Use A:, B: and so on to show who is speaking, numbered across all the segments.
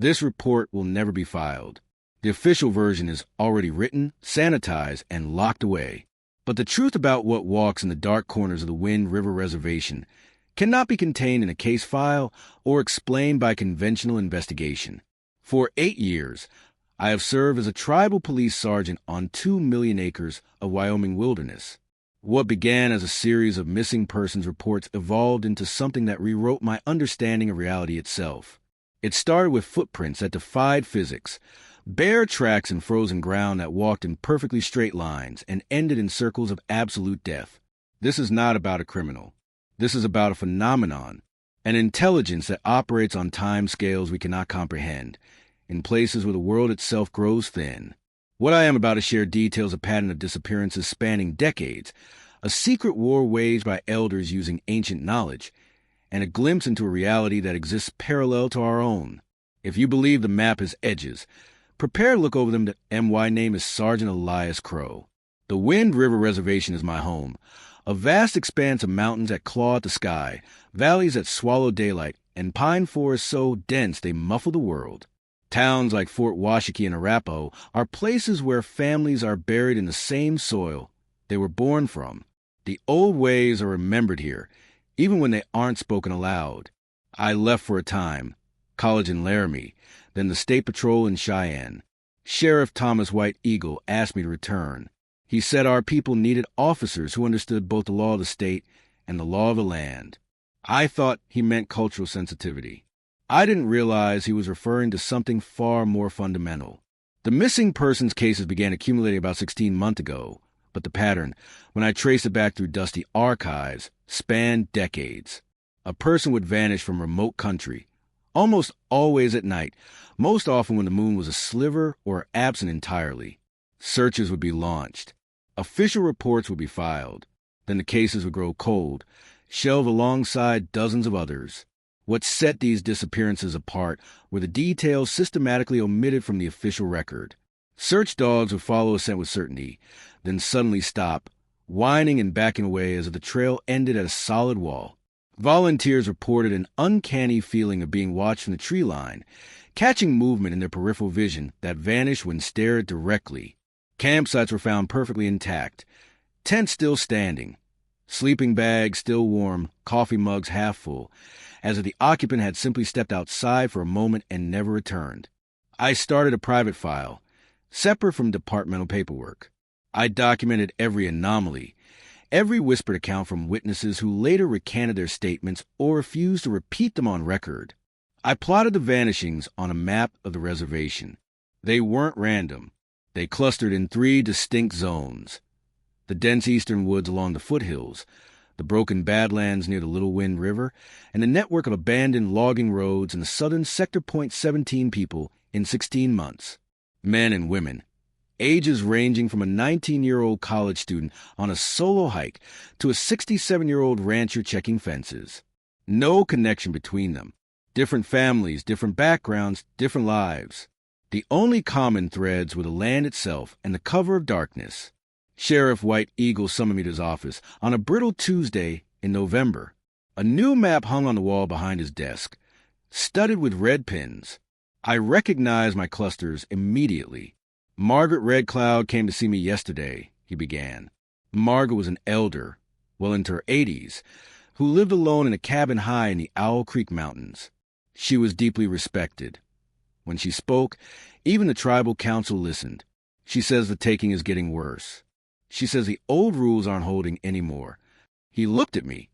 A: This report will never be filed. The official version is already written, sanitized, and locked away. But the truth about what walks in the dark corners of the Wind River Reservation cannot be contained in a case file or explained by conventional investigation. For 8 years, I have served as a tribal police sergeant on 2 million acres of Wyoming wilderness. What began as a series of missing persons reports evolved into something that rewrote my understanding of reality itself. It started with footprints that defied physics, bare tracks in frozen ground that walked in perfectly straight lines and ended in circles of absolute death. This is not about a criminal. This is about a phenomenon, an intelligence that operates on time scales we cannot comprehend, in places where the world itself grows thin. What I am about to share details a pattern of disappearances spanning decades, a secret war waged by elders using ancient knowledge, and a glimpse into a reality that exists parallel to our own. If you believe the map has edges, prepare to look over them. The MY name is Sergeant Elias Crow. The Wind River Reservation is my home, a vast expanse of mountains that claw at the sky, valleys that swallow daylight, and pine forests so dense they muffle the world. Towns like Fort Washakie and Arapahoe are places where families are buried in the same soil they were born from. The old ways are remembered here, even when they aren't spoken aloud. I left for a time, college in Laramie, then the State Patrol in Cheyenne. Sheriff Thomas White Eagle asked me to return. He said our people needed officers who understood both the law of the state and the law of the land. I thought he meant cultural sensitivity. I didn't realize he was referring to something far more fundamental. The missing persons cases began accumulating about 16 months ago, but the pattern, when I traced it back through dusty archives, spanned decades. A person would vanish from remote country, almost always at night, most often when the moon was a sliver or absent entirely. Searches would be launched. Official reports would be filed. Then the cases would grow cold, shelved alongside dozens of others. What set these disappearances apart were the details systematically omitted from the official record. Search dogs would follow a scent with certainty, then suddenly stop, whining and backing away as if the trail ended at a solid wall. Volunteers reported an uncanny feeling of being watched from the tree line, catching movement in their peripheral vision that vanished when stared directly. Campsites were found perfectly intact, tents still standing, sleeping bags still warm, coffee mugs half full, as if the occupant had simply stepped outside for a moment and never returned. I started a private file, separate from departmental paperwork. I documented every anomaly, every whispered account from witnesses who later recanted their statements or refused to repeat them on record. I plotted the vanishings on a map of the reservation. They weren't random. They clustered in 3 distinct zones: the dense eastern woods along the foothills, the broken badlands near the Little Wind River, and the network of abandoned logging roads in the southern Sector Point 17 people in 16 months. Men and women, ages ranging from a 19-year-old college student on a solo hike to a 67-year-old rancher checking fences. No connection between them. Different families, different backgrounds, different lives. The only common threads were the land itself and the cover of darkness. Sheriff White Eagle summoned me to his office on a brittle Tuesday in November. A new map hung on the wall behind his desk, studded with red pins. I recognized my clusters immediately. Margaret Red Cloud came to see me yesterday, he began. Margaret was an elder, well into her 80s, who lived alone in a cabin high in the Owl Creek Mountains. She was deeply respected. When she spoke, even the tribal council listened. She says the taking is getting worse. She says the old rules aren't holding anymore. He looked at me,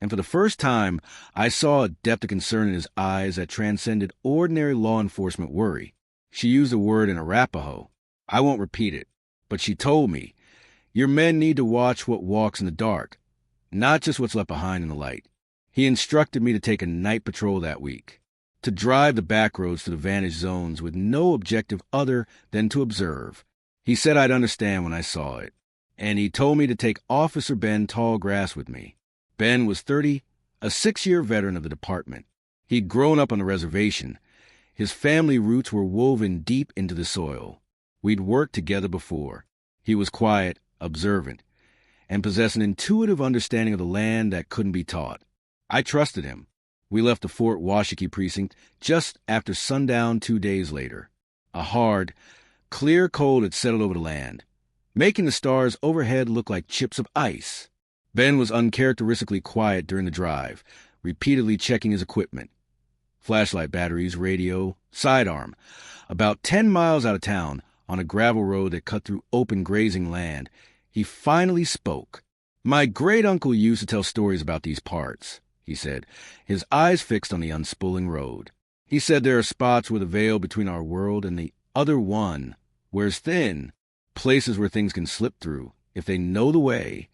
A: and for the first time, I saw a depth of concern in his eyes that transcended ordinary law enforcement worry. She used a word in Arapahoe. I won't repeat it, but she told me, "Your men need to watch what walks in the dark, not just what's left behind in the light." He instructed me to take a night patrol that week, to drive the back roads to the vanished zones with no objective other than to observe. He said I'd understand when I saw it, and he told me to take Officer Ben Tallgrass with me. Ben was 30, a 6-year veteran of the department. He'd grown up on the reservation. His family roots were woven deep into the soil. We'd worked together before. He was quiet, observant, and possessed an intuitive understanding of the land that couldn't be taught. I trusted him. We left the Fort Washakie precinct just after sundown 2 days later. A hard, clear cold had settled over the land, making the stars overhead look like chips of ice. Ben was uncharacteristically quiet during the drive, repeatedly checking his equipment. Flashlight batteries, radio, sidearm. About 10 miles out of town, on a gravel road that cut through open grazing land, he finally spoke. "My great-uncle used to tell stories about these parts," he said, his eyes fixed on the unspooling road. "He said there are spots where the veil between our world and the other one wears thin, places where things can slip through, if they know the way."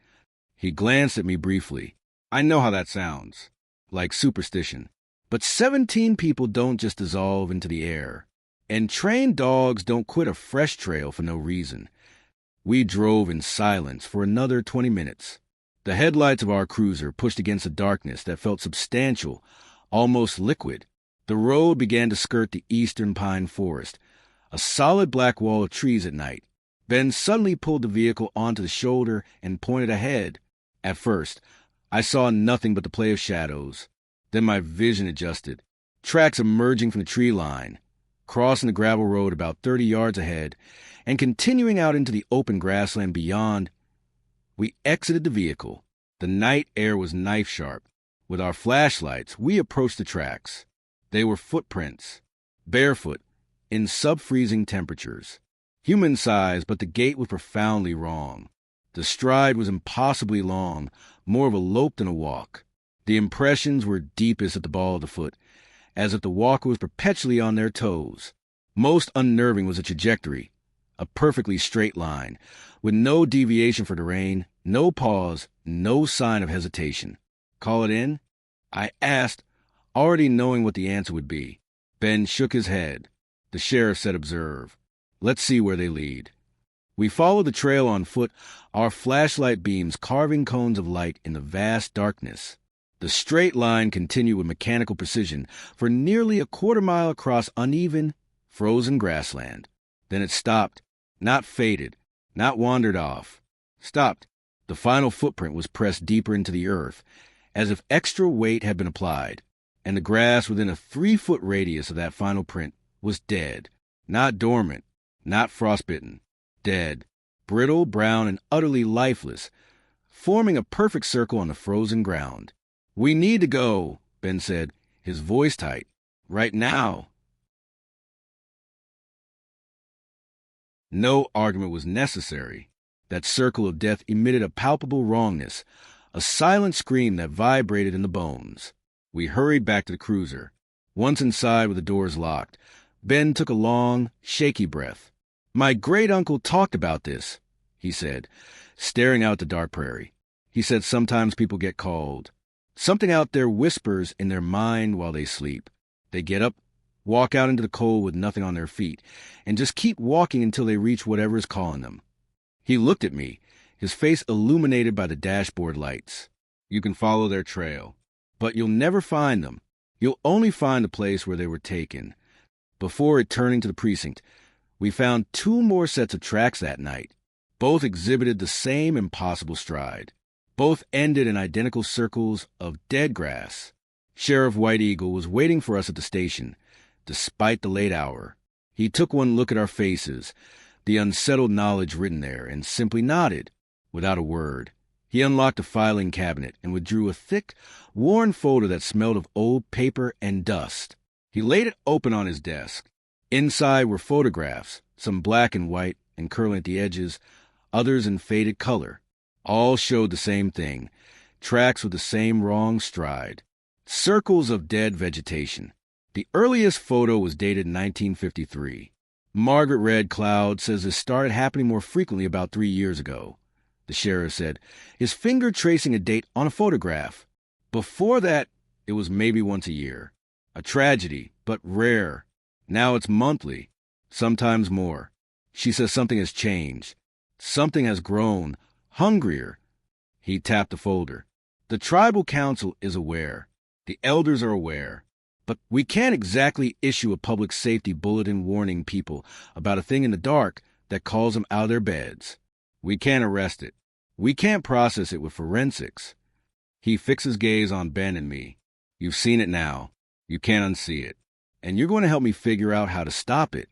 A: He glanced at me briefly. "I know how that sounds, like superstition. But 17 people don't just dissolve into the air. And trained dogs don't quit a fresh trail for no reason." We drove in silence for another 20 minutes. The headlights of our cruiser pushed against a darkness that felt substantial, almost liquid. The road began to skirt the eastern pine forest, a solid black wall of trees at night. Ben suddenly pulled the vehicle onto the shoulder and pointed ahead. At first, I saw nothing but the play of shadows. Then my vision adjusted. Tracks emerging from the tree line, crossing the gravel road about 30 yards ahead, and continuing out into the open grassland beyond. We exited the vehicle. The night air was knife-sharp. With our flashlights, we approached the tracks. They were footprints, barefoot, in sub-freezing temperatures. Human-sized, but the gait was profoundly wrong. The stride was impossibly long, more of a lope than a walk. The impressions were deepest at the ball of the foot, as if the walker was perpetually on their toes. Most unnerving was the trajectory, a perfectly straight line, with no deviation for terrain, no pause, no sign of hesitation. "Call it in?" I asked, already knowing what the answer would be. Ben shook his head. The sheriff said, "Observe. Let's see where they lead." We followed the trail on foot, our flashlight beams carving cones of light in the vast darkness. The straight line continued with mechanical precision for nearly a quarter-mile across uneven, frozen grassland. Then it stopped, not faded, not wandered off. Stopped. The final footprint was pressed deeper into the earth, as if extra weight had been applied, and the grass within a 3-foot radius of that final print was dead, not dormant, not frostbitten, dead, brittle, brown, and utterly lifeless, forming a perfect circle on the frozen ground. "We need to go," Ben said, his voice tight. "Right now." No argument was necessary. That circle of death emitted a palpable wrongness, a silent scream that vibrated in the bones. We hurried back to the cruiser. Once inside with the doors locked, Ben took a long, shaky breath. "My great-uncle talked about this," he said, staring out the dark prairie. He said sometimes people get called. Something out there whispers in their mind while they sleep. They get up, walk out into the cold with nothing on their feet, and just keep walking until they reach whatever is calling them. He looked at me, his face illuminated by the dashboard lights. "You can follow their trail, but you'll never find them. You'll only find the place where they were taken." Before returning to the precinct, we found 2 more sets of tracks that night. Both exhibited the same impossible stride. Both ended in identical circles of dead grass. Sheriff White Eagle was waiting for us at the station, despite the late hour. He took one look at our faces, the unsettled knowledge written there, and simply nodded, without a word. He unlocked a filing cabinet and withdrew a thick, worn folder that smelled of old paper and dust. He laid it open on his desk. Inside were photographs, some black and white and curling at the edges, others in faded color. All showed the same thing, tracks with the same wrong stride. Circles of dead vegetation. The earliest photo was dated 1953. Margaret Red Cloud says this started happening more frequently about 3 years ago, the sheriff said, his finger tracing a date on a photograph. Before that, it was maybe once a year. A tragedy, but rare. Now it's monthly, sometimes more. She says something has changed. Something has grown, hungrier. He tapped the folder. The tribal council is aware. The elders are aware. But we can't exactly issue a public safety bulletin warning people about a thing in the dark that calls them out of their beds. We can't arrest it. We can't process it with forensics. He fixed his gaze on Ben and me. You've seen it now. You can't unsee it. And you're going to help me figure out how to stop it.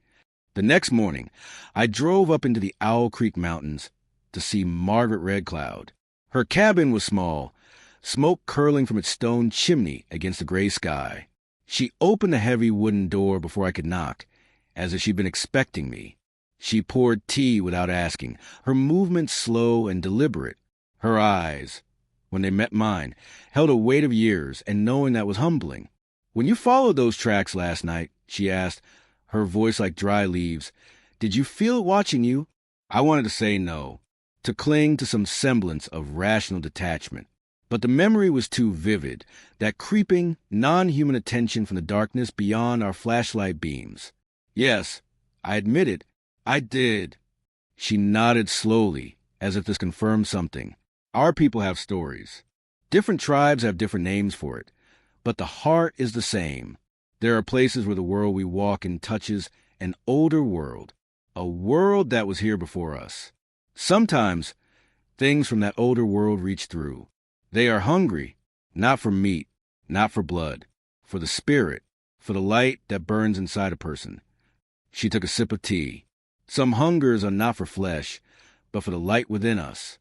A: The next morning, I drove up into the Owl Creek Mountains to see Margaret Red Cloud. Her cabin was small, smoke curling from its stone chimney against the gray sky. She opened the heavy wooden door before I could knock, as if she'd been expecting me. She poured tea without asking, her movements slow and deliberate. Her eyes, when they met mine, held a weight of years, and knowing that was humbling. "When you followed those tracks last night," she asked, her voice like dry leaves, "did you feel it watching you?" I wanted to say no, to cling to some semblance of rational detachment. But the memory was too vivid, that creeping, non-human attention from the darkness beyond our flashlight beams. "Yes," I admitted, "I did." She nodded slowly, as if this confirmed something. Our people have stories. Different tribes have different names for it, but the heart is the same. There are places where the world we walk in touches an older world, a world that was here before us. Sometimes, things from that older world reach through. They are hungry, not for meat, not for blood, for the spirit, for the light that burns inside a person. She took a sip of tea. Some hungers are not for flesh, but for the light within us.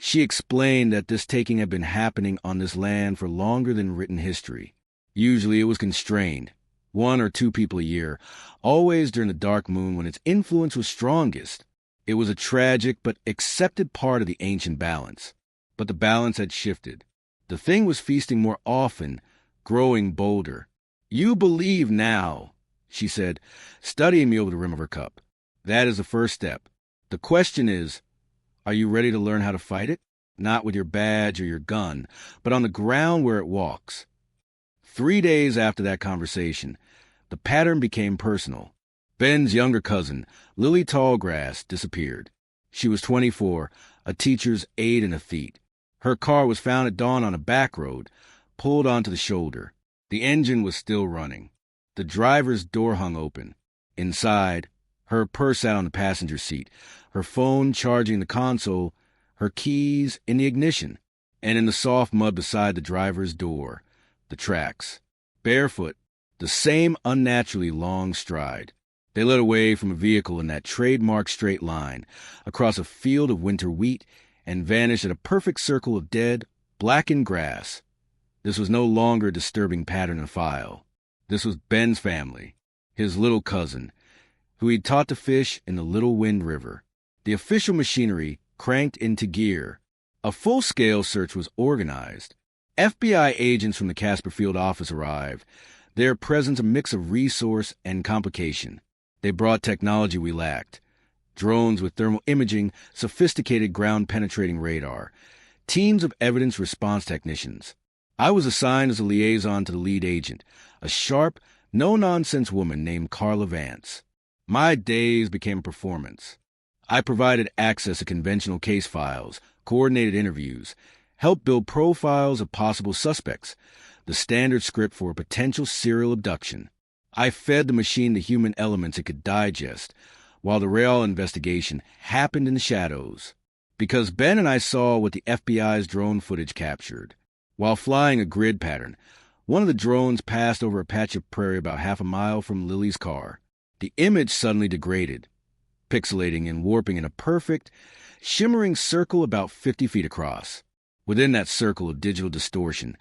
A: She explained that this taking had been happening on this land for longer than written history. Usually it was constrained, 1 or 2 people a year, always during the dark moon when its influence was strongest. It was a tragic but accepted part of the ancient balance. But the balance had shifted. The thing was feasting more often, growing bolder. "You believe now," she said, studying me over the rim of her cup. "That is the first step. The question is, are you ready to learn how to fight it? Not with your badge or your gun, but on the ground where it walks." 3 days after that conversation, the pattern became personal. Ben's younger cousin, Lily Tallgrass, disappeared. She was 24, a teacher's aide in a theat. Her car was found at dawn on a back road, pulled onto the shoulder. The engine was still running. The driver's door hung open. Inside, her purse sat on the passenger seat, her phone charging the console, her keys in the ignition, and in the soft mud beside the driver's door, the tracks. Barefoot, the same unnaturally long stride. They led away from a vehicle in that trademark straight line, across a field of winter wheat, and vanished at a perfect circle of dead, blackened grass. This was no longer a disturbing pattern of file. This was Ben's family, his little cousin, who he'd taught to fish in the Little Wind River. The official machinery cranked into gear. A full-scale search was organized. FBI agents from the Casper Field office arrived, their presence a mix of resource and complication. They brought technology we lacked. Drones with thermal imaging, sophisticated ground-penetrating radar, teams of evidence response technicians. I was assigned as a liaison to the lead agent, a sharp, no-nonsense woman named Carla Vance. My days became a performance. I provided access to conventional case files, coordinated interviews, helped build profiles of possible suspects, the standard script for a potential serial abduction. I fed the machine the human elements it could digest, while the real investigation happened in the shadows. Because Ben and I saw what the FBI's drone footage captured. While flying a grid pattern, one of the drones passed over a patch of prairie about half a mile from Lily's car. The image suddenly degraded, pixelating and warping in a perfect, shimmering circle about 50 feet across. Within that circle of digital distortion,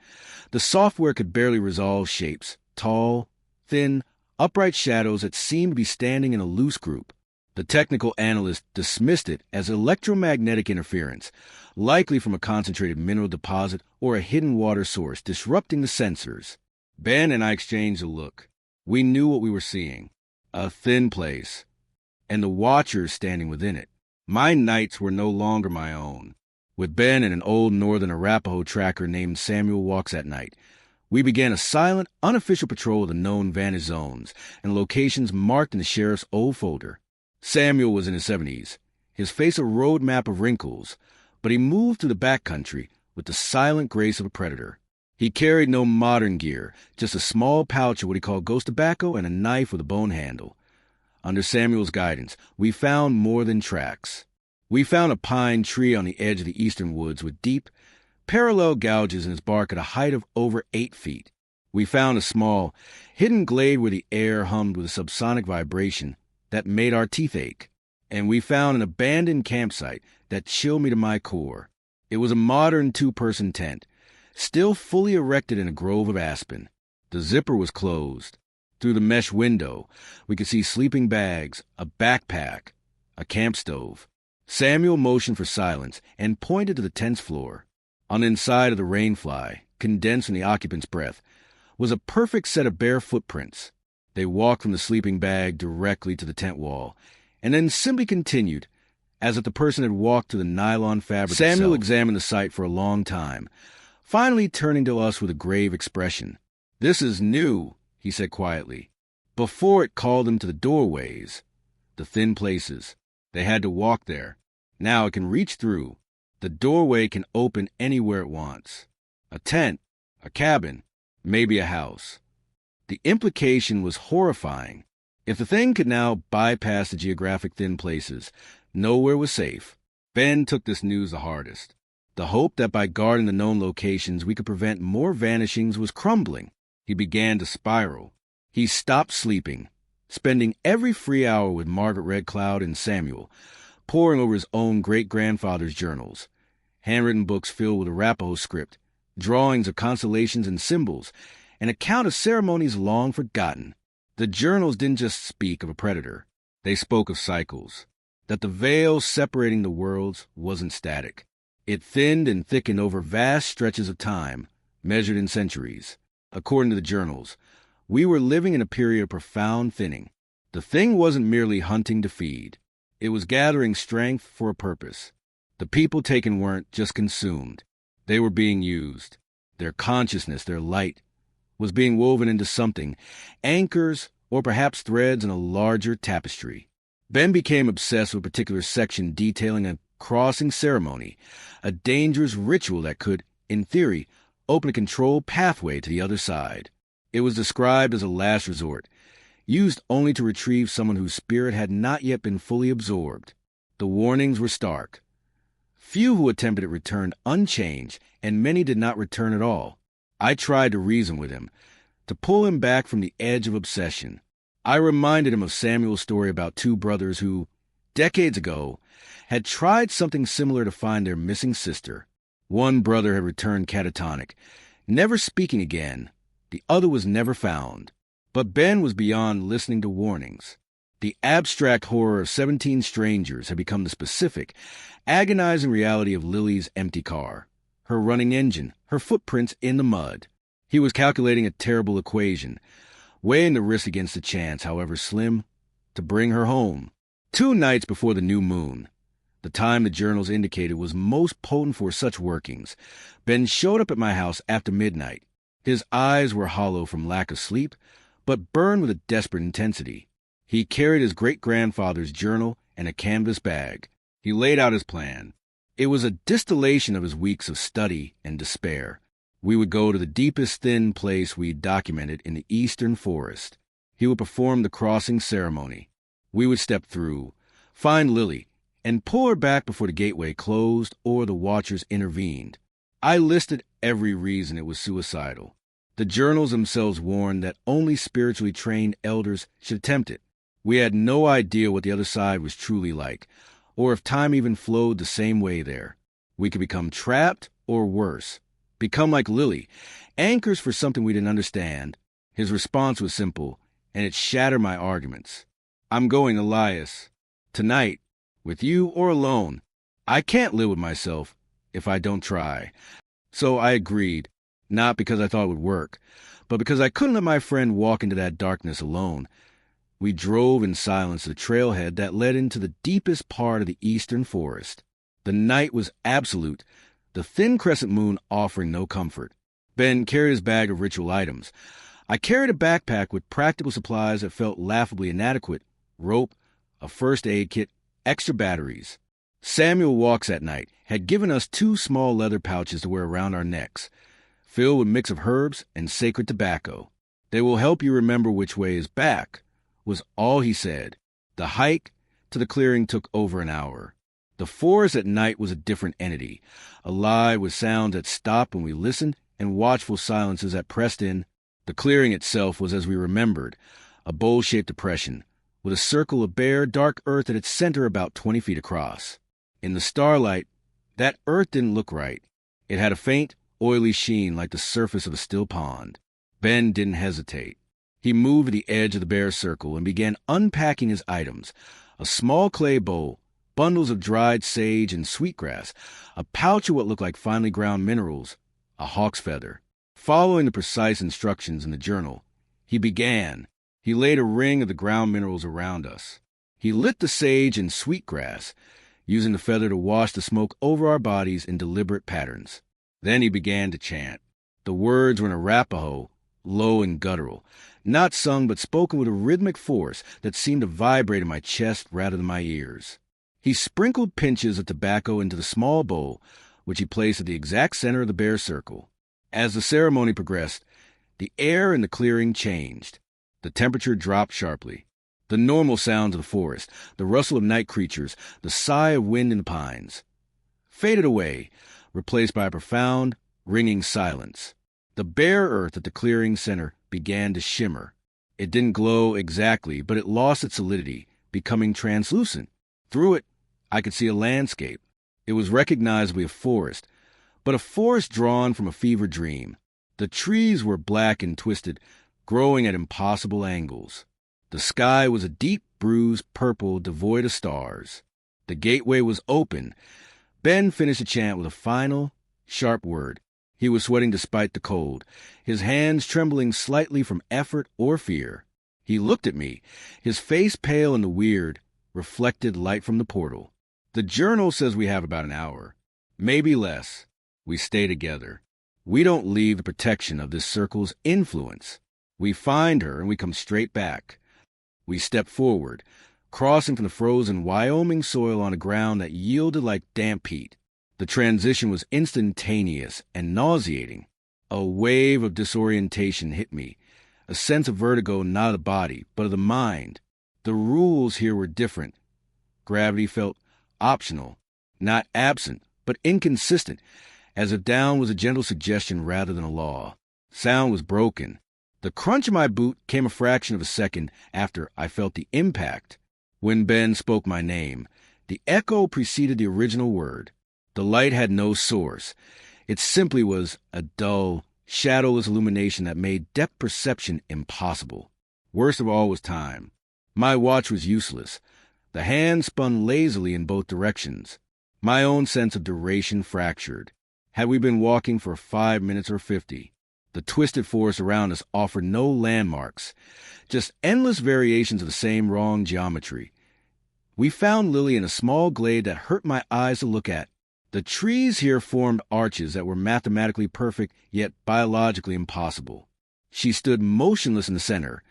A: the software could barely resolve shapes, tall, thin, upright shadows that seemed to be standing in a loose group. The technical analyst dismissed it as electromagnetic interference, likely from a concentrated mineral deposit or a hidden water source disrupting the sensors. Ben and I exchanged a look. We knew what we were seeing. A thin place, and the watchers standing within it. My nights were no longer my own. With Ben and an old northern Arapaho tracker named Samuel Walks at Night, we began a silent, unofficial patrol of the known vanished zones and locations marked in the sheriff's old folder. Samuel was in his 70s, his face a road map of wrinkles, but he moved through the backcountry with the silent grace of a predator. He carried no modern gear, just a small pouch of what he called ghost tobacco and a knife with a bone handle. Under Samuel's guidance, we found more than tracks. We found a pine tree on the edge of the eastern woods with deep, parallel gouges in its bark at a height of over 8 feet. We found a small, hidden glade where the air hummed with a subsonic vibration that made our teeth ache. And we found an abandoned campsite that chilled me to my core. It was a modern two-person tent, still fully erected in a grove of aspen. The zipper was closed. Through the mesh window, we could see sleeping bags, a backpack, a camp stove. Samuel motioned for silence and pointed to the tent's floor. On the inside of the rainfly, condensed from the occupant's breath, was a perfect set of bare footprints. They walked from the sleeping bag directly to the tent wall, and then simply continued, as if the person had walked to the nylon fabric itself. Samuel examined the site for a long time, finally turning to us with a grave expression. "This is new," he said quietly. Before it called him to the doorways, the thin places. They had to walk there. Now it can reach through. The doorway can open anywhere it wants. A tent, a cabin, maybe a house. The implication was horrifying. If the thing could now bypass the geographic thin places, nowhere was safe. Ben took this news the hardest. The hope that by guarding the known locations we could prevent more vanishings was crumbling. He began to spiral. He stopped sleeping, spending every free hour with Margaret Red Cloud and Samuel, poring over his own great-grandfather's journals, handwritten books filled with Arapaho script, drawings of constellations and symbols, an account of ceremonies long forgotten. The journals didn't just speak of a predator. They spoke of cycles, that the veil separating the worlds wasn't static. It thinned and thickened over vast stretches of time, measured in centuries. According to the journals, we were living in a period of profound thinning. The thing wasn't merely hunting to feed. It was gathering strength for a purpose. The people taken weren't just consumed. They were being used. Their consciousness, their light, was being woven into something, anchors or perhaps threads in a larger tapestry. Ben became obsessed with a particular section detailing a crossing ceremony, a dangerous ritual that could, in theory, open a controlled pathway to the other side. It was described as a last resort, used only to retrieve someone whose spirit had not yet been fully absorbed. The warnings were stark. Few who attempted it returned unchanged, and many did not return at all. I tried to reason with him, to pull him back from the edge of obsession. I reminded him of Samuel's story about two brothers who, decades ago, had tried something similar to find their missing sister. One brother had returned catatonic, never speaking again. The other was never found. But Ben was beyond listening to warnings. The abstract horror of 17 strangers had become the specific, agonizing reality of Lily's empty car, her running engine, her footprints in the mud. He was calculating a terrible equation, weighing the risk against the chance, however slim, to bring her home. 2 nights before the new moon, the time the journals indicated was most potent for such workings, Ben showed up at my house after midnight. His eyes were hollow from lack of sleep, but burned with a desperate intensity. He carried his great-grandfather's journal and a canvas bag. He laid out his plan. It was a distillation of his weeks of study and despair. We would go to the deepest thin place we'd documented in the eastern forest. He would perform the crossing ceremony. We would step through, find Lily, and pull her back before the gateway closed or the watchers intervened. I listed every reason it was suicidal. The journals themselves warned that only spiritually trained elders should attempt it. We had no idea what the other side was truly like, or if time even flowed the same way there. We could become trapped, or worse, become like Lily, anchors for something we didn't understand. His response was simple, and it shattered my arguments. "I'm going, Elias. Tonight, with you or alone. I can't live with myself if I don't try." So I agreed. Not because I thought it would work, but because I couldn't let my friend walk into that darkness alone. We drove in silence to the trailhead that led into the deepest part of the eastern forest. The night was absolute, the thin crescent moon offering no comfort. Ben carried his bag of ritual items. I carried a backpack with practical supplies that felt laughably inadequate: rope, a first aid kit, extra batteries. Samuel Walks at Night had given us 2 small leather pouches to wear around our necks, filled with a mix of herbs and sacred tobacco. "They will help you remember which way is back," was all he said. The hike to the clearing took over an hour. The forest at night was a different entity, alive with sounds that stopped when we listened and watchful silences that pressed in. The clearing itself was as we remembered, a bowl-shaped depression, with a circle of bare, dark earth at its center about 20 feet across. In the starlight, that earth didn't look right. It had a faint, oily sheen like the surface of a still pond. Ben didn't hesitate. He moved to the edge of the bare circle and began unpacking his items: a small clay bowl, bundles of dried sage and sweetgrass, a pouch of what looked like finely ground minerals, a hawk's feather. Following the precise instructions in the journal, he began. He laid a ring of the ground minerals around us. He lit the sage and sweetgrass, using the feather to wash the smoke over our bodies in deliberate patterns. Then he began to chant. The words were in Arapaho, low and guttural, not sung but spoken with a rhythmic force that seemed to vibrate in my chest rather than my ears. He sprinkled pinches of tobacco into the small bowl, which he placed at the exact center of the bare circle. As the ceremony progressed, the air in the clearing changed. The temperature dropped sharply. The normal sounds of the forest, the rustle of night creatures, the sigh of wind in the pines, faded away, replaced by a profound, ringing silence. The bare earth at the clearing center began to shimmer. It didn't glow exactly, but it lost its solidity, becoming translucent. Through it, I could see a landscape. It was recognizably a forest, but a forest drawn from a fever dream. The trees were black and twisted, growing at impossible angles. The sky was a deep, bruised purple devoid of stars. The gateway was open. Ben finished the chant with a final, sharp word. He was sweating despite the cold, his hands trembling slightly from effort or fear. He looked at me, his face pale in the weird, reflected light from the portal. The journal says we have about an hour, maybe less. We stay together. We don't leave the protection of this circle's influence. We find her and we come straight back. We step forward, crossing from the frozen Wyoming soil on a ground that yielded like damp peat. The transition was instantaneous and nauseating. A wave of disorientation hit me, a sense of vertigo not of the body, but of the mind. The rules here were different. Gravity felt optional, not absent, but inconsistent, as if down was a gentle suggestion rather than a law. Sound was broken. The crunch of my boot came a fraction of a second after I felt the impact. When Ben spoke my name, the echo preceded the original word. The light had no source. It simply was a dull, shadowless illumination that made depth perception impossible. Worst of all was time. My watch was useless. The hand spun lazily in both directions. My own sense of duration fractured. Had we been walking for 5 minutes or 50? The twisted forest around us offered no landmarks, just endless variations of the same wrong geometry. We found Lily in a small glade that hurt my eyes to look at. The trees here formed arches that were mathematically perfect, yet biologically impossible. She stood motionless in the center,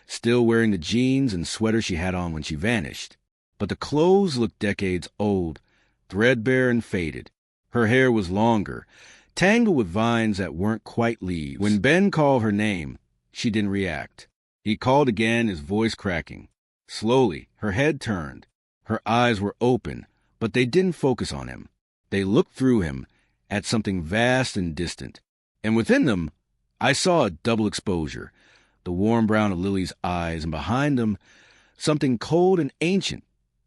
A: still wearing the jeans and sweater she had on when she vanished. But the clothes looked decades old, threadbare and faded. Her hair was longer, tangled with vines that weren't quite leaves. When Ben called her name, she didn't react. He called again, his voice cracking. Slowly, her head turned. Her eyes were open, but they didn't focus on him. They looked through him, at something vast and distant. And within them, I saw a double exposure, the warm brown of Lily's eyes, and behind them, something cold and ancient,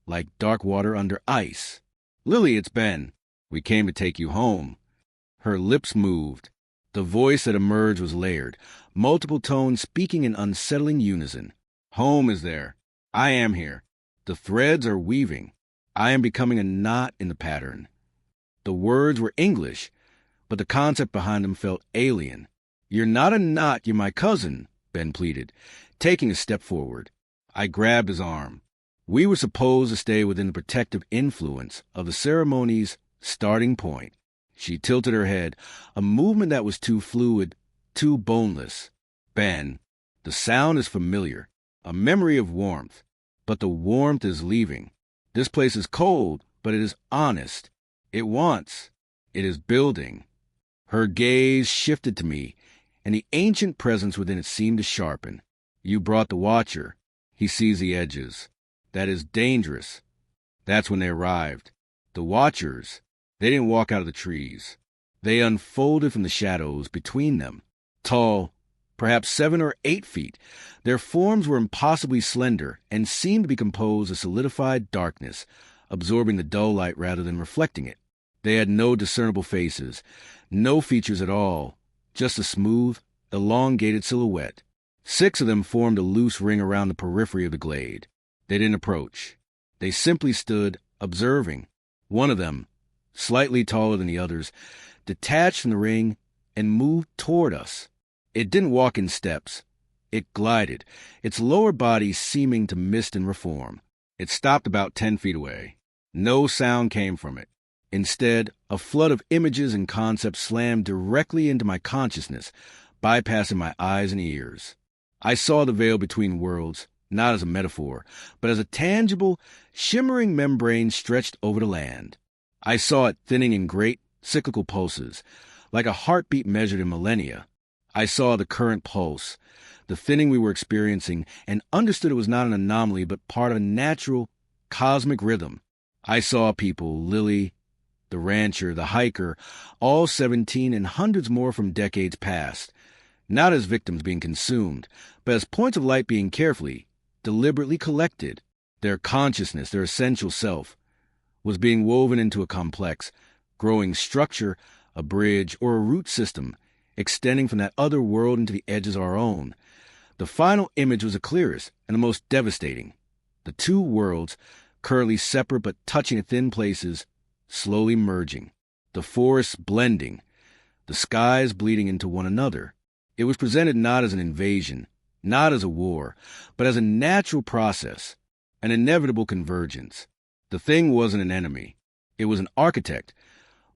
A: like dark water under ice. Lily, it's Ben. We came to take you home. Her lips moved. The voice that emerged was layered, multiple tones speaking in unsettling unison. Home is there. I am here. The threads are weaving. I am becoming a knot in the pattern. The words were English, but the concept behind them felt alien. You're not a knot, you're my cousin, Ben pleaded, taking a step forward. I grabbed his arm. We were supposed to stay within the protective influence of the ceremony's starting point. She tilted her head, a movement that was too fluid, too boneless. Ben, the sound is familiar, a memory of warmth, but the warmth is leaving. This place is cold, but it is honest. It wants. It is building. Her gaze shifted to me, and the ancient presence within it seemed to sharpen. You brought the watcher. He sees the edges. That is dangerous. That's when they arrived. The watchers. They didn't walk out of the trees. They unfolded from the shadows between them. Tall, perhaps 7 or 8 feet. Their forms were impossibly slender and seemed to be composed of solidified darkness, absorbing the dull light rather than reflecting it. They had no discernible faces, no features at all, just a smooth, elongated silhouette. 6 of them formed a loose ring around the periphery of the glade. They didn't approach. They simply stood, observing. One of them, slightly taller than the others, detached from the ring and moved toward us. It didn't walk in steps. It glided, its lower body seeming to mist and reform. It stopped about 10 feet away. No sound came from it. Instead, a flood of images and concepts slammed directly into my consciousness, bypassing my eyes and ears. I saw the veil between worlds, not as a metaphor, but as a tangible, shimmering membrane stretched over the land. I saw it thinning in great, cyclical pulses, like a heartbeat measured in millennia. I saw the current pulse, the thinning we were experiencing, and understood it was not an anomaly but part of a natural, cosmic rhythm. I saw people, Lily, the rancher, the hiker, all 17 and hundreds more from decades past, not as victims being consumed, but as points of light being carefully, deliberately collected. Their consciousness, their essential self, was being woven into a complex, growing structure, a bridge, or a root system, extending from that other world into the edges of our own. The final image was the clearest and the most devastating. The two worlds, currently separate but touching at thin places, slowly merging, the forests blending, the skies bleeding into one another. It was presented not as an invasion, not as a war, but as a natural process, an inevitable convergence. The thing wasn't an enemy. It was an architect,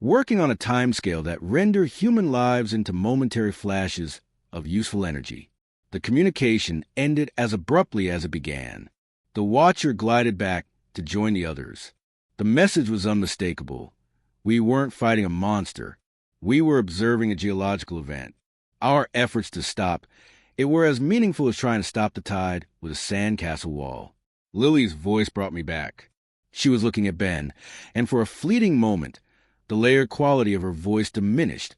A: working on a timescale that rendered human lives into momentary flashes of useful energy. The communication ended as abruptly as it began. The watcher glided back to join the others. The message was unmistakable. We weren't fighting a monster. We were observing a geological event. Our efforts to stop it were as meaningful as trying to stop the tide with a sandcastle wall. Lily's voice brought me back. She was looking at Ben, and for a fleeting moment, the layered quality of her voice diminished,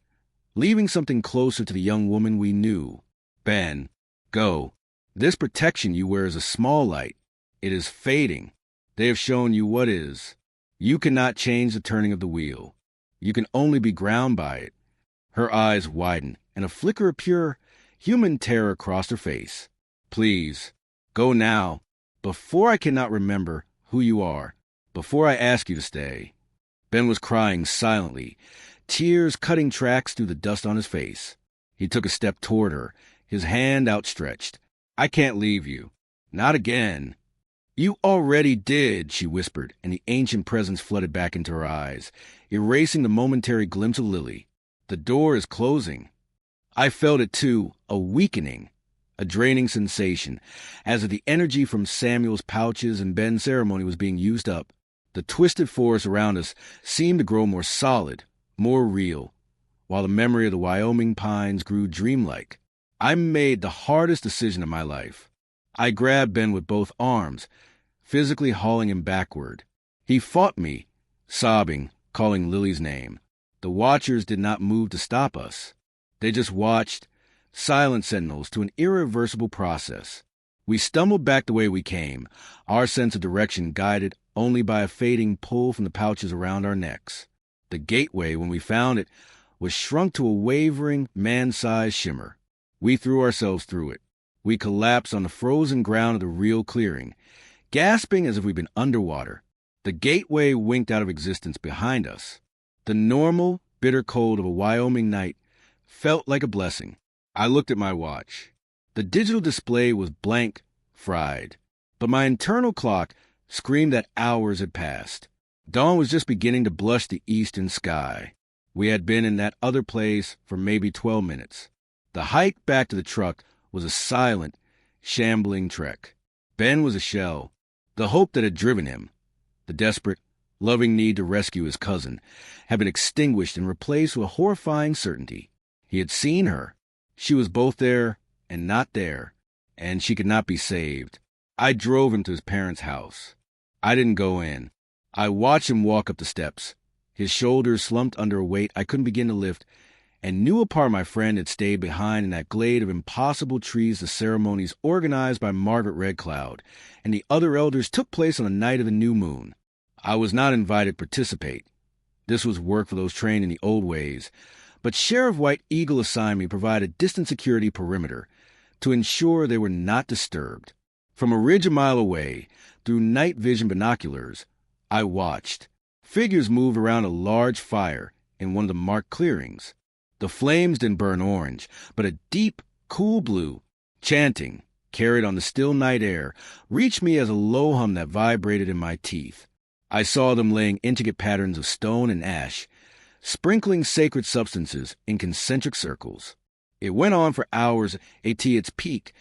A: leaving something closer to the young woman we knew. Ben, go. This protection you wear is a small light. It is fading. They have shown you what is. You cannot change the turning of the wheel. You can only be ground by it. Her eyes widened, and a flicker of pure, human terror crossed her face. Please, go now, before I cannot remember who you are, before I ask you to stay. Ben was crying silently, tears cutting tracks through the dust on his face. He took a step toward her, his hand outstretched. I can't leave you. Not again. You already did, she whispered, and the ancient presence flooded back into her eyes, erasing the momentary glimpse of Lily. The door is closing. I felt it too, a weakening, a draining sensation, as if the energy from Samuel's pouches and Ben's ceremony was being used up. The twisted forest around us seemed to grow more solid, more real, while the memory of the Wyoming pines grew dreamlike. I made the hardest decision of my life. I grabbed Ben with both arms, physically hauling him backward. He fought me, sobbing, calling Lily's name. The watchers did not move to stop us. They just watched, silent sentinels to an irreversible process. We stumbled back the way we came, our sense of direction guided only by a fading pull from the pouches around our necks. The gateway, when we found it, was shrunk to a wavering, man-sized shimmer. We threw ourselves through it. We collapsed on the frozen ground of the real clearing, gasping as if we'd been underwater. The gateway winked out of existence behind us. The normal, bitter cold of a Wyoming night felt like a blessing. I looked at my watch. The digital display was blank, fried, but my internal clock screamed that hours had passed. Dawn was just beginning to blush the eastern sky. We had been in that other place for maybe 12 minutes. The hike back to the truck was a silent, shambling trek. Ben was a shell. The hope that had driven him, the desperate, loving need to rescue his cousin, had been extinguished and replaced with a horrifying certainty. He had seen her. She was both there and not there, and she could not be saved. I drove him to his parents' house. I didn't go in. I watched him walk up the steps, his shoulders slumped under a weight I couldn't begin to lift, and knew a part of my friend had stayed behind in that glade of impossible trees the ceremonies organized by Margaret Red Cloud and the other elders took place on the night of the new moon. I was not invited to participate. This was work for those trained in the old ways, but Sheriff White Eagle assigned me to provide a distant security perimeter to ensure they were not disturbed. From a ridge a mile away, through night vision binoculars, I watched. Figures moved around a large fire in one of the marked clearings. The flames didn't burn orange, but a deep, cool blue, chanting, carried on the still night air, reached me as a low hum that vibrated in my teeth. I saw them laying intricate patterns of stone and ash, sprinkling sacred substances in concentric circles. It went on for hours. At its peak,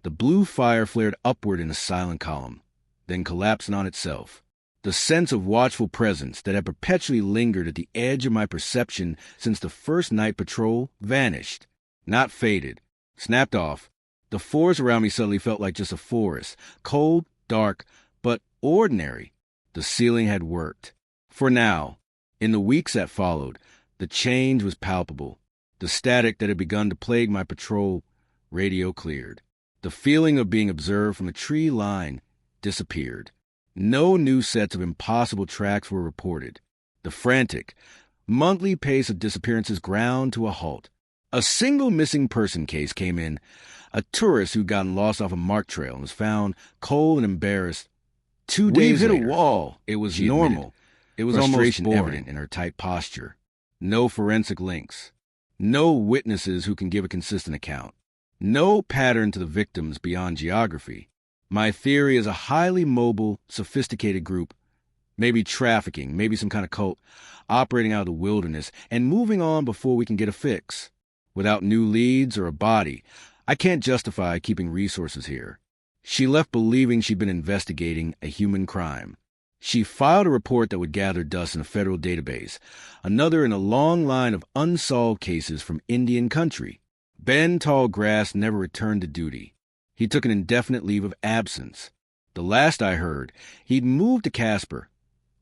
A: the blue fire flared upward in a silent column, then collapsed on itself. The sense of watchful presence that had perpetually lingered at the edge of my perception since the first night patrol vanished, not faded, snapped off. The forest around me suddenly felt like just a forest, cold, dark, but ordinary. The ceiling had worked. For now, in the weeks that followed, the change was palpable. The static that had begun to plague my patrol radio cleared. The feeling of being observed from a tree line disappeared. No new sets of impossible tracks were reported. The frantic, monthly pace of disappearances ground to a halt. A single missing person case came in, a tourist who'd gotten lost off a marked trail and was found cold and embarrassed. 2 days later,
B: hit a wall.
A: It was
B: She
A: normal.
B: admitted.
A: It was
B: Frustration
A: almost
B: boring.
A: evident in her tight posture. No forensic links. No witnesses who can give a consistent account. No pattern to the victims beyond geography. My theory is a highly mobile, sophisticated group, maybe trafficking, maybe some kind of cult, operating out of the wilderness and moving on before we can get a fix. Without new leads or a body, I can't justify keeping resources here. She left believing she'd been investigating a human crime. She filed a report that would gather dust in a federal database, another in a long line of unsolved cases from Indian country. Ben Tallgrass never returned to duty. He took an indefinite leave of absence. The last I heard, he'd moved to Casper,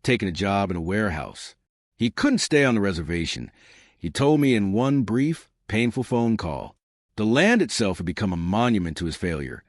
A: taken a job in a warehouse. He couldn't stay on the reservation. He told me in one brief, painful phone call. The land itself had become a monument to his failure.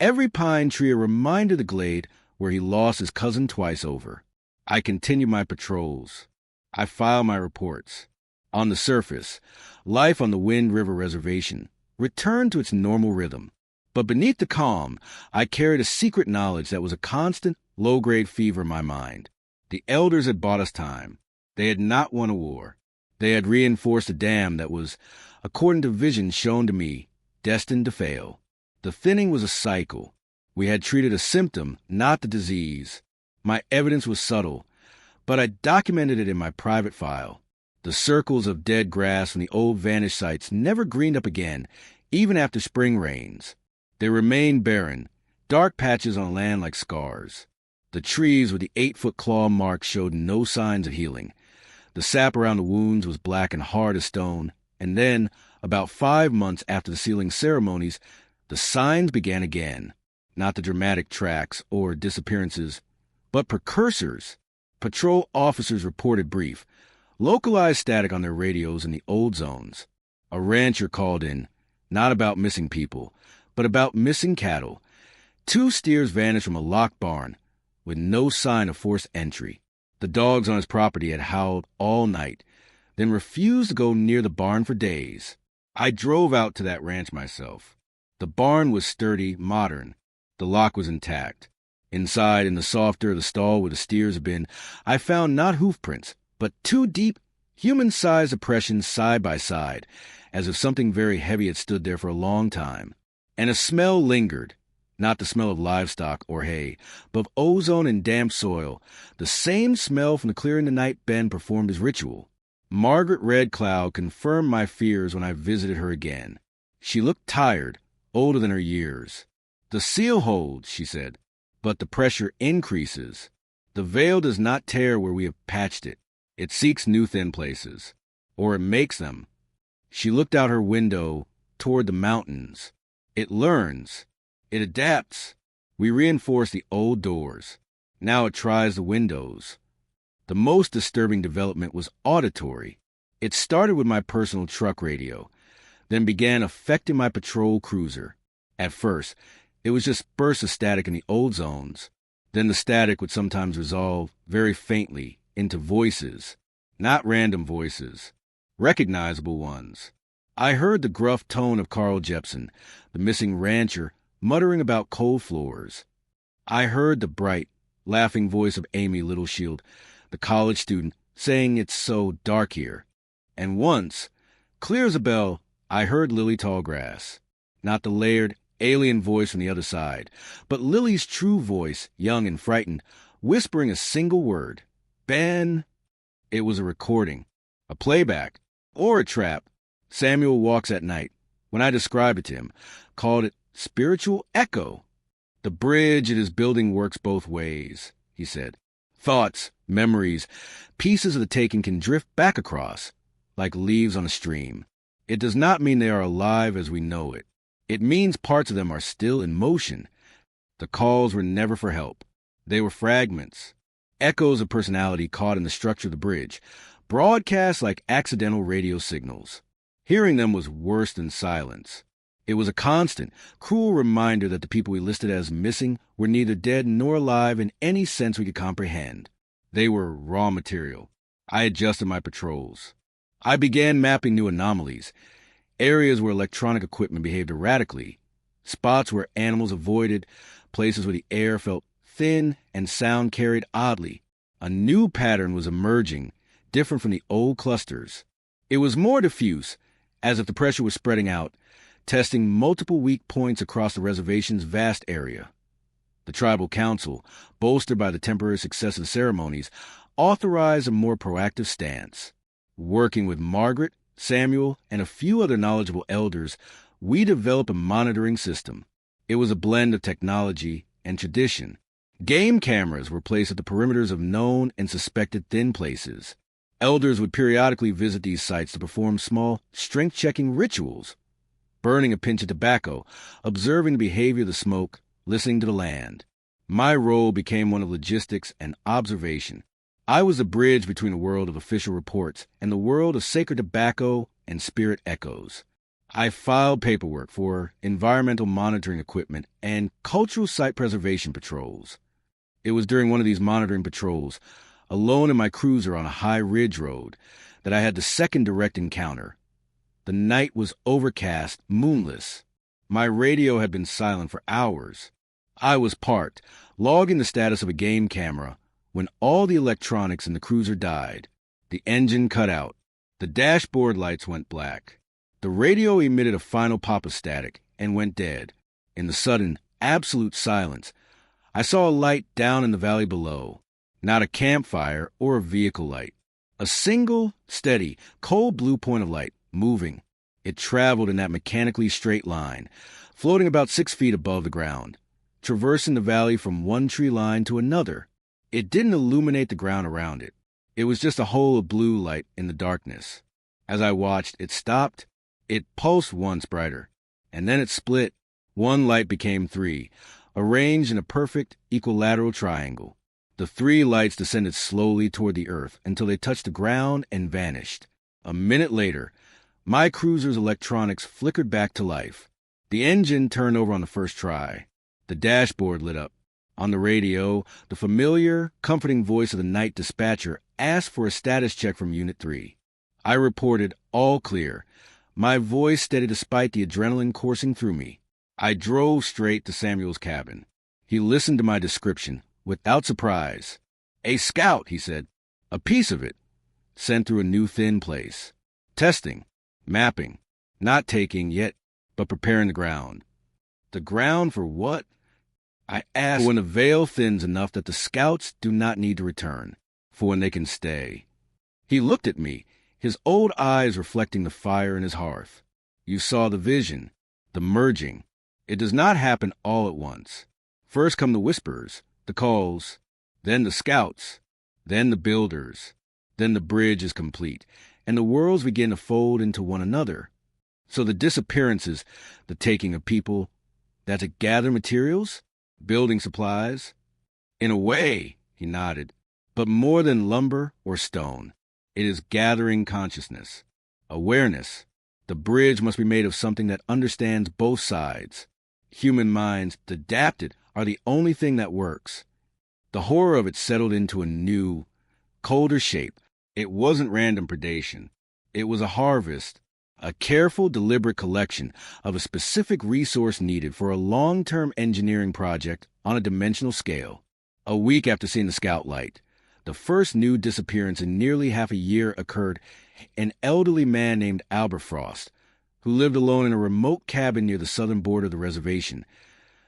A: Every pine tree a reminder of the glade where he lost his cousin twice over. I continued my patrols. I filed my reports. On the surface, life on the Wind River Reservation returned to its normal rhythm. But beneath the calm, I carried a secret knowledge that was a constant, low-grade fever in my mind. The elders had bought us time. They had not won a war. They had reinforced a dam that was, according to visions shown to me, destined to fail. The thinning was a cycle. We had treated a symptom, not the disease. My evidence was subtle, but I documented it in my private file. The circles of dead grass from the old vanished sites never greened up again, even after spring rains. They remained barren, dark patches on land like scars. The trees with the 8-foot claw marks showed no signs of healing. The sap around the wounds was black and hard as stone, and then, about 5 months after the sealing ceremonies, the signs began again. Not the dramatic tracks or disappearances, but precursors. Patrol officers reported brief, localized static on their radios in the old zones. A rancher called in, not about missing people, but about missing cattle. 2 steers vanished from a locked barn, with no sign of forced entry. The dogs on his property had howled all night, then refused to go near the barn for days. I drove out to that ranch myself. The barn was sturdy, modern. The lock was intact. Inside, in the soft dirt of the stall where the steers had been, I found not hoof prints, but 2 deep, human-sized impressions side by side, as if something very heavy had stood there for a long time. And a smell lingered, not the smell of livestock or hay, but of ozone and damp soil, the same smell from the clearing the night Ben performed his ritual. Margaret Red Cloud confirmed my fears when I visited her again. She looked tired, older than her years. "The seal holds," she said, "but the pressure increases. The veil does not tear where we have patched it. It seeks new thin places, or it makes them." She looked out her window toward the mountains. "It learns. It adapts. We reinforce the old doors. Now it tries the windows." The most disturbing development was auditory. It started with my personal truck radio, then began affecting my patrol cruiser. At first, it was just bursts of static in the old zones. Then the static would sometimes resolve very faintly into voices, not random voices, recognizable ones. I heard the gruff tone of Carl Jepson, the missing rancher, muttering about coal floors. I heard the bright, laughing voice of Amy Littleshield, the college student, saying it's so dark here. And once, clear as a bell, I heard Lily Tallgrass, not the layered, alien voice from the other side, but Lily's true voice, young and frightened, whispering a single word. Ben. It was a recording, a playback, or a trap. Samuel Walks at Night, when I described it to him, called it spiritual echo. The bridge it is building works both ways, he said. Thoughts, memories, pieces of the taking can drift back across, like leaves on a stream. It does not mean they are alive as we know it. It means parts of them are still in motion. The calls were never for help. They were fragments, echoes of personality caught in the structure of the bridge, broadcast like accidental radio signals. Hearing them was worse than silence. It was a constant, cruel reminder that the people we listed as missing were neither dead nor alive in any sense we could comprehend. They were raw material. I adjusted my patrols. I began mapping new anomalies, areas where electronic equipment behaved erratically, spots where animals avoided, places where the air felt thin and sound carried oddly. A new pattern was emerging, different from the old clusters. It was more diffuse, as if the pressure was spreading out, testing multiple weak points across the reservation's vast area. The tribal council, bolstered by the temporary success of the ceremonies, authorized a more proactive stance. Working with Margaret, Samuel, and a few other knowledgeable elders, we developed a monitoring system. It was a blend of technology and tradition. Game cameras were placed at the perimeters of known and suspected thin places. Elders would periodically visit these sites to perform small, strength-checking rituals, burning a pinch of tobacco, observing the behavior of the smoke, listening to the land. My role became one of logistics and observation. I was a bridge between the world of official reports and the world of sacred tobacco and spirit echoes. I filed paperwork for environmental monitoring equipment and cultural site preservation patrols. It was during one of these monitoring patrols, alone in my cruiser on a high ridge road, that I had the second direct encounter. The night was overcast, moonless. My radio had been silent for hours. I was parked, logging the status of a game camera, when all the electronics in the cruiser died. The engine cut out. The dashboard lights went black. The radio emitted a final pop of static and went dead. In the sudden, absolute silence, I saw a light down in the valley below. Not a campfire or a vehicle light. A single, steady, cold blue point of light, moving. It traveled in that mechanically straight line, floating about 6 feet above the ground, traversing the valley from one tree line to another. It didn't illuminate the ground around it. It was just a hole of blue light in the darkness. As I watched, it stopped. It pulsed once brighter, and then it split. One light became 3, arranged in a perfect equilateral triangle. The 3 lights descended slowly toward the earth until they touched the ground and vanished. A minute later, my cruiser's electronics flickered back to life. The engine turned over on the first try. The dashboard lit up. On the radio, the familiar, comforting voice of the night dispatcher asked for a status check from Unit 3. I reported all clear, my voice steady despite the adrenaline coursing through me. I drove straight to Samuel's cabin. He listened to my description without surprise. "A scout," he said. "A piece of it. Sent through a new thin place. Testing. Mapping. Not taking yet, but preparing the ground." "The ground for what?" I asked. "For when the veil thins enough that the scouts do not need to return. For when they can stay." He looked at me, his old eyes reflecting the fire in his hearth. "You saw the vision, the merging. It does not happen all at once. First come the whisperers, the calls, then the scouts, then the builders. Then the bridge is complete, and the worlds begin to fold into one another. So the disappearances, the taking of people, that to gather materials, building supplies. In a way," he nodded, "but more than lumber or stone. It is gathering consciousness. Awareness. The bridge must be made of something that understands both sides. Human minds, adapted, are the only thing that works. The horror of it settled into a new, colder shape. It wasn't random predation. It was a harvest, a careful, deliberate collection of a specific resource needed for a long-term engineering project on a dimensional scale. A week after seeing the scout light, the first new disappearance in nearly half a year occurred. An elderly man named Albert Frost, who lived alone in a remote cabin near the southern border of the reservation,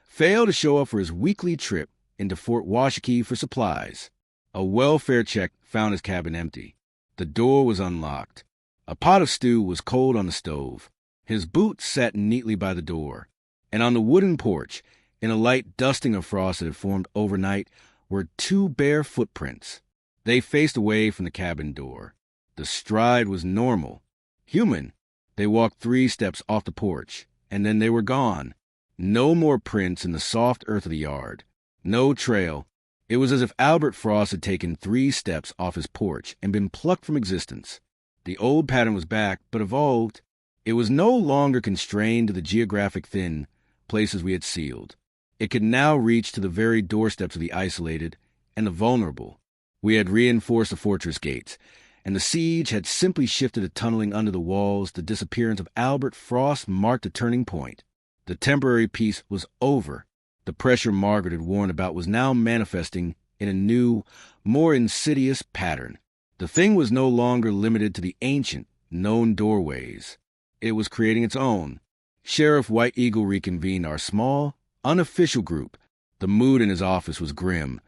A: failed to show up for his weekly trip into Fort Washakie for supplies. A welfare check found his cabin empty. The door was unlocked. A pot of stew was cold on the stove. His boots sat neatly by the door. And on the wooden porch, in a light dusting of frost that had formed overnight, were 2 bare footprints. They faced away from the cabin door. The stride was normal, human. They walked 3 steps off the porch, and then they were gone. No more prints in the soft earth of the yard. No trail. It was as if Albert Frost had taken 3 steps off his porch and been plucked from existence. The old pattern was back, but evolved. It was no longer constrained to the geographic thin places we had sealed. It could now reach to the very doorsteps of the isolated and the vulnerable. We had reinforced the fortress gates, and the siege had simply shifted to tunneling under the walls. The disappearance of Albert Frost marked a turning point. The temporary peace was over. The pressure Margaret had warned about was now manifesting in a new, more insidious pattern. The thing was no longer limited to the ancient, known doorways. It was creating its own. Sheriff White Eagle reconvened our small, unofficial group. The mood in his office was grim,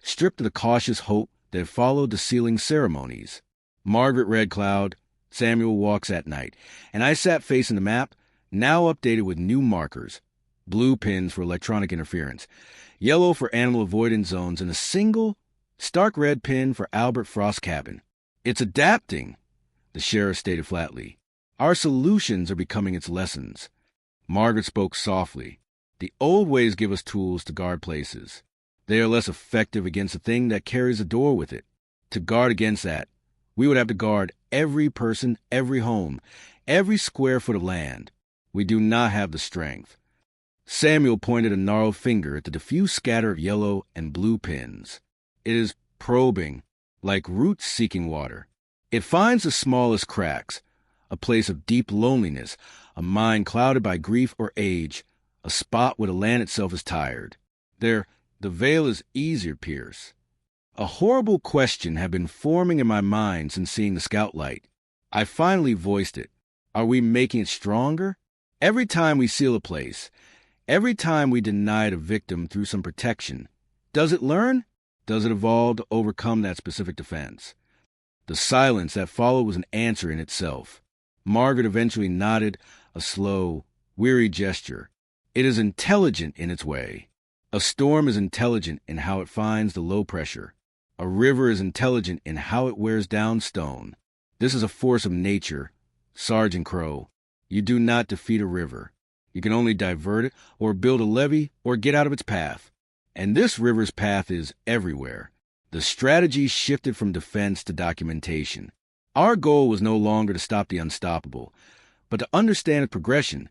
A: stripped of the cautious hope that had followed the sealing ceremonies. Margaret read Cloud, Samuel walks at night, and I sat facing the map, now updated with new markers, blue pins for electronic interference, yellow for animal avoidance zones, and a single, stark red pin for Albert Frost's cabin. It's adapting, the sheriff stated flatly. Our solutions are becoming its lessons. Margaret spoke softly. The old ways give us tools to guard places. They are less effective against a thing that carries a door with it. To guard against that, we would have to guard every person, every home, every square foot of land. We do not have the strength. Samuel pointed a gnarled finger at the diffuse scatter of yellow and blue pins. It is probing, like roots seeking water. It finds the smallest cracks, a place of deep loneliness, a mind clouded by grief or age, a spot where the land itself is tired. There, the veil is easier to pierce. A horrible question had been forming in my mind since seeing the scout light. I finally voiced it. Are we making it stronger? Every time we seal a place, every time we deny it a victim through some protection, does it learn? Does it evolve to overcome that specific defense? The silence that followed was an answer in itself. Margaret eventually nodded, a slow, weary gesture. It is intelligent in its way. A storm is intelligent in how it finds the low pressure. A river is intelligent in how it wears down stone. This is a force of nature. Sergeant Crow, you do not defeat a river. You can only divert it, or build a levee, or get out of its path. And this river's path is everywhere. The strategy shifted from defense to documentation. Our goal was no longer to stop the unstoppable, but to understand its progression,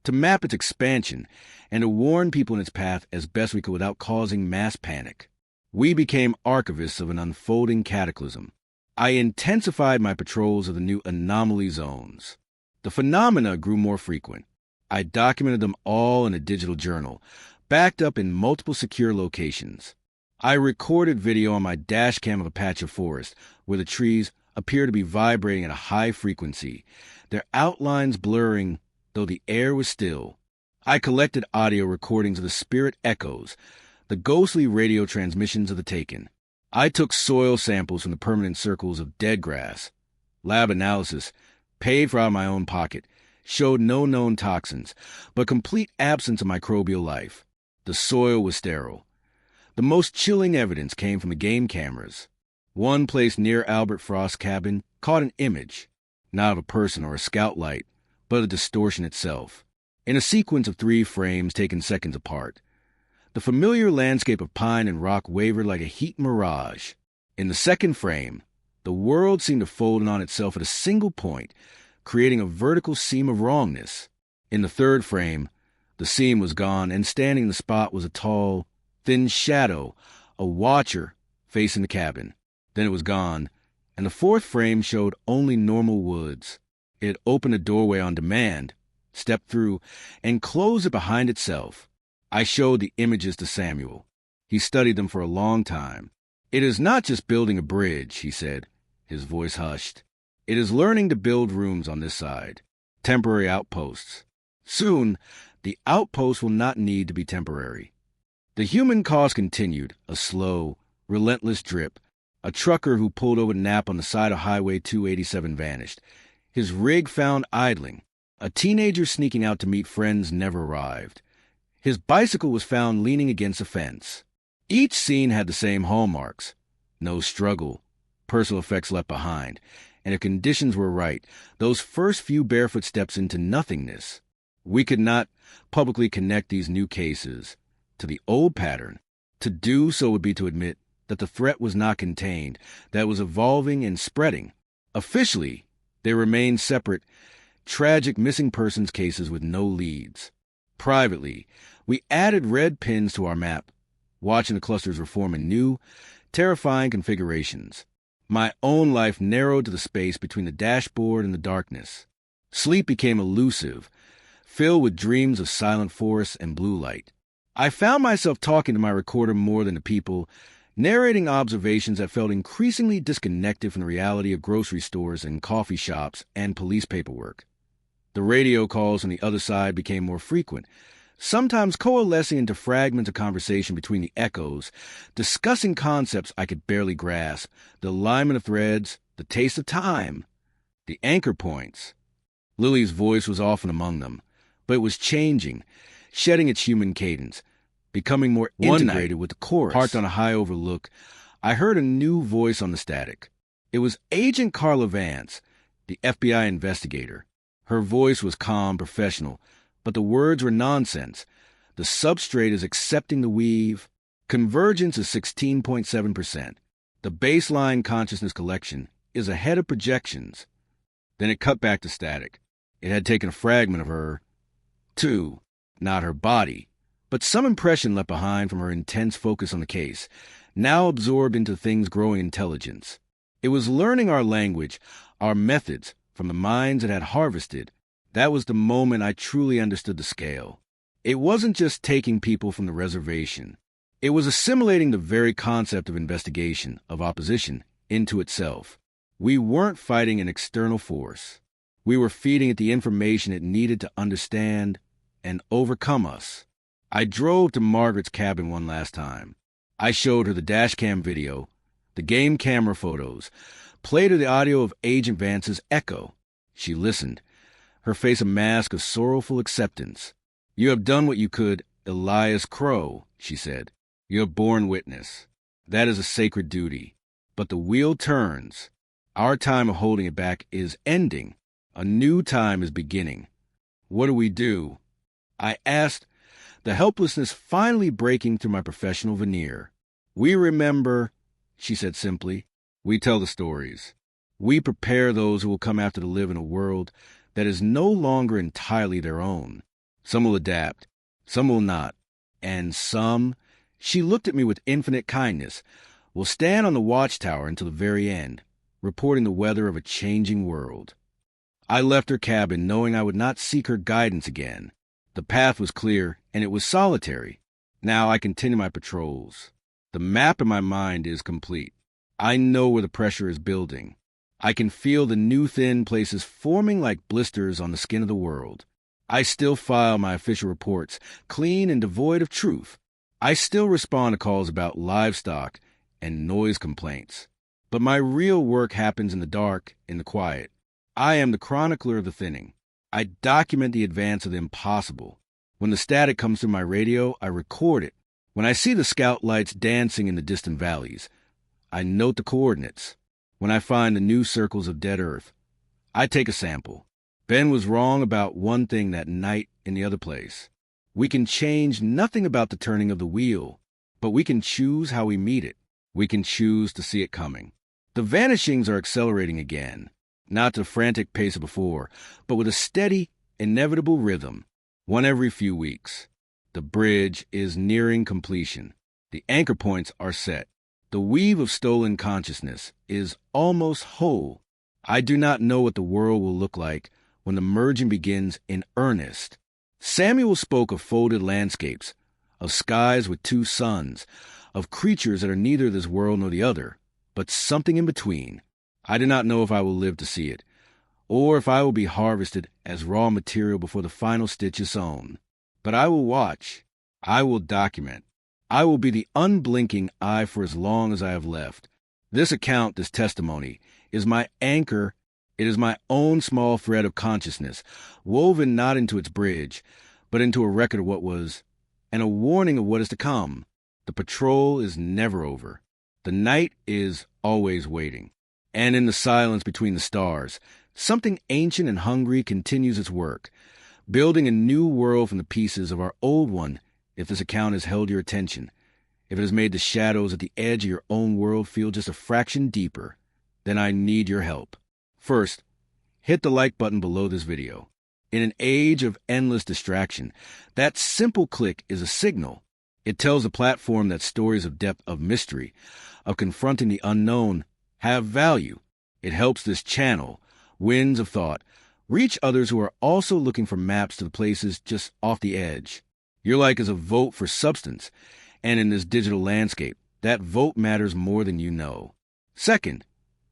A: to map its expansion, and to warn people in its path as best we could without causing mass panic. We became archivists of an unfolding cataclysm. I intensified my patrols of the new anomaly zones. The phenomena grew more frequent. I documented them all in a digital journal, backed up in multiple secure locations. I recorded video on my dash cam of a patch of forest where the trees appear to be vibrating at a high frequency, their outlines blurring, though the air was still. I collected audio recordings of the spirit echoes, the ghostly radio transmissions of the taken. I took soil samples from the permanent circles of dead grass. Lab analysis, paid for out of my own pocket, showed no known toxins, but complete absence of microbial life. The soil was sterile. The most chilling evidence came from the game cameras. One placed near Albert Frost's cabin caught an image, not of a person or a scout light, but a distortion itself. In a sequence of 3 frames taken seconds apart, the familiar landscape of pine and rock wavered like a heat mirage. In the second frame, The world seemed to fold in on itself at a single point, creating a vertical seam of wrongness. In the third frame, the seam was gone, and standing in the spot was a tall, thin shadow, a watcher facing the cabin. Then it was gone, and the fourth frame showed only normal woods. It opened a doorway on demand, stepped through, and closed it behind itself. I showed the images to Samuel. He studied them for a long time. "It is not just building a bridge," he said, his voice hushed. "It is learning to build rooms on this side, temporary outposts. Soon, the outposts will not need to be temporary." The human cost continued, a slow, relentless drip. A trucker who pulled over to nap on the side of Highway 287 vanished. His rig found idling. A teenager sneaking out to meet friends never arrived. His bicycle was found leaning against a fence. Each scene had the same hallmarks. No struggle, personal effects left behind, and if conditions were right, those first few barefoot steps into nothingness. We could not publicly connect these new cases to the old pattern. To do so would be to admit that the threat was not contained, that it was evolving and spreading. Officially, they remained separate, tragic missing persons cases with no leads. Privately, we added red pins to our map, watching the clusters reform in new, terrifying configurations. My own life narrowed to the space between the dashboard and the darkness. Sleep became elusive, filled with dreams of silent forests and blue light. I found myself talking to my recorder more than to people, narrating observations that felt increasingly disconnected from the reality of grocery stores and coffee shops and police paperwork. The radio calls on the other side became more frequent, sometimes coalescing into fragments of conversation between the echoes, discussing concepts I could barely grasp, the alignment of threads, the taste of time, the anchor points. Lily's voice was often among them, but it was changing, shedding its human cadence, becoming more integrated with the chorus. Parked on a high overlook, I heard a new voice on the static. It was Agent Carla Vance, the FBI investigator. Her voice was calm, professional, but the words were nonsense. The substrate is accepting the weave. Convergence is 16.7%. The baseline consciousness collection is ahead of projections. Then it cut back to static. It had taken a fragment of her, too, not her body, but some impression left behind from her intense focus on the case, now absorbed into things growing intelligence. It was learning our language, our methods, from the minds it had harvested. That was the moment I truly understood the scale. It wasn't just taking people from the reservation. It was assimilating the very concept of investigation, of opposition, into itself. We weren't fighting an external force. We were feeding it the information it needed to understand and overcome us. I drove to Margaret's cabin one last time. I showed her the dashcam video, the game camera photos, played her the audio of Agent Vance's echo. She listened, her face a mask of sorrowful acceptance. "You have done what you could, Elias Crow," she said. "You have borne witness. That is a sacred duty. But the wheel turns. Our time of holding it back is ending. A new time is beginning. What do we do?" I asked, the helplessness finally breaking through my professional veneer. "We remember," she said simply. "We tell the stories. We prepare those who will come after to live in a world that is no longer entirely their own. Some will adapt, some will not, and some," she looked at me with infinite kindness, "will stand on the watchtower until the very end, reporting the weather of a changing world." I left her cabin knowing I would not seek her guidance again. The path was clear, and it was solitary. Now I continue my patrols. The map in my mind is complete. I know where the pressure is building. I can feel the new thin places forming like blisters on the skin of the world. I still file my official reports, clean and devoid of truth. I still respond to calls about livestock and noise complaints. But my real work happens in the dark, in the quiet. I am the chronicler of the thinning. I document the advance of the impossible. When the static comes through my radio, I record it. When I see the scout lights dancing in the distant valleys, I note the coordinates. When I find the new circles of dead earth, I take a sample. Ben was wrong about one thing that night in the other place. We can change nothing about the turning of the wheel, but we can choose how we meet it. We can choose to see it coming. The vanishings are accelerating again, not the frantic pace of before, but with a steady, inevitable rhythm, one every few weeks. The bridge is nearing completion. The anchor points are set. The weave of stolen consciousness is almost whole. I do not know what the world will look like when the merging begins in earnest. Samuel spoke of folded landscapes, of skies with two suns, of creatures that are neither this world nor the other, but something in between. I do not know if I will live to see it, or if I will be harvested as raw material before the final stitch is sewn. But I will watch. I will document. I will be the unblinking eye for as long as I have left. This account, this testimony, is my anchor. It is my own small thread of consciousness, woven not into its bridge, but into a record of what was, and a warning of what is to come. The patrol is never over. The night is always waiting. And in the silence between the stars, something ancient and hungry continues its work, building a new world from the pieces of our old one. If this account has held your attention, if it has made the shadows at the edge of your own world feel just a fraction deeper, then I need your help. First, hit the like button below this video. In an age of endless distraction, that simple click is a signal. It tells the platform that stories of depth, of mystery, of confronting the unknown have value. It helps this channel, Winds of Thought, reach others who are also looking for maps to the places just off the edge. Your like is a vote for substance, and in this digital landscape, that vote matters more than you know. Second,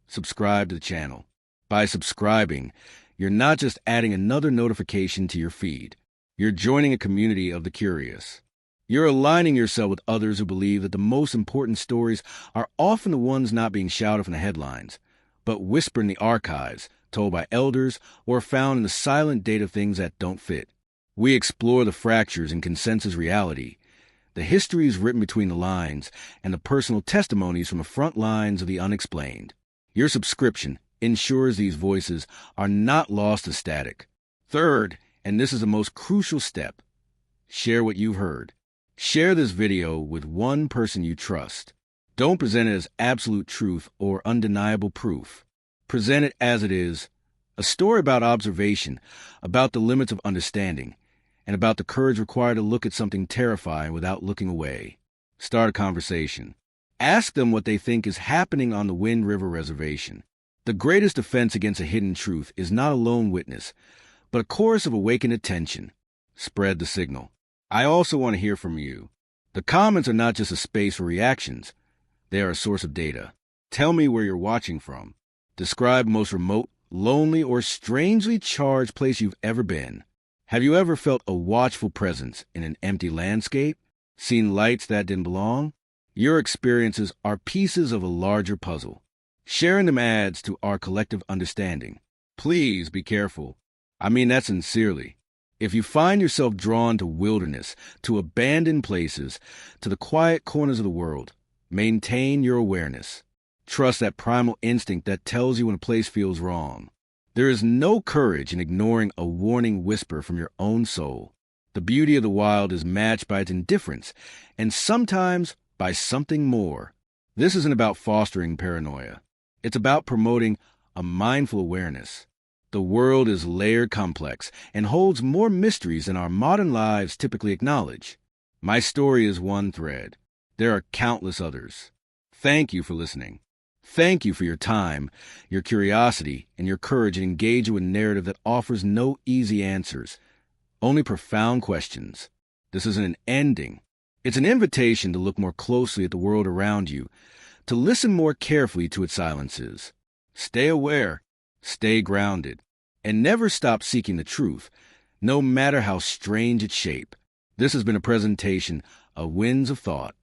A: subscribe to the channel. By subscribing, you're not just adding another notification to your feed. You're joining a community of the curious. You're aligning yourself with others who believe that the most important stories are often the ones not being shouted from the headlines, but whispered in the archives, told by elders, or found in the silent data of things that don't fit. We explore the fractures in consensus reality, the histories written between the lines, and the personal testimonies from the front lines of the unexplained. Your subscription ensures these voices are not lost to static. Third, and this is the most crucial step, share what you've heard. Share this video with one person you trust. Don't present it as absolute truth or undeniable proof. Present it as it is, a story about observation, about the limits of understanding, and about the courage required to look at something terrifying without looking away. Start a conversation. Ask them what they think is happening on the Wind River Reservation. The greatest offense against a hidden truth is not a lone witness, but a chorus of awakened attention. Spread the signal. I also want to hear from you. The comments are not just a space for reactions. They are a source of data. Tell me where you're watching from. Describe the most remote, lonely, or strangely charged place you've ever been. Have you ever felt a watchful presence in an empty landscape? Seen lights that didn't belong? Your experiences are pieces of a larger puzzle. Sharing them adds to our collective understanding. Please be careful. I mean that sincerely. If you find yourself drawn to wilderness, to abandoned places, to the quiet corners of the world, maintain your awareness. Trust that primal instinct that tells you when a place feels wrong. There is no courage in ignoring a warning whisper from your own soul. The beauty of the wild is matched by its indifference, and sometimes by something more. This isn't about fostering paranoia. It's about promoting a mindful awareness. The world is layered complex and holds more mysteries than our modern lives typically acknowledge. My story is one thread. There are countless others. Thank you for listening. Thank you for your time, your curiosity, and your courage in engaging with a narrative that offers no easy answers, only profound questions. This isn't an ending. It's an invitation to look more closely at the world around you, to listen more carefully to its silences. Stay aware, stay grounded, and never stop seeking the truth, no matter how strange its shape. This has been a presentation of Winds of Thought.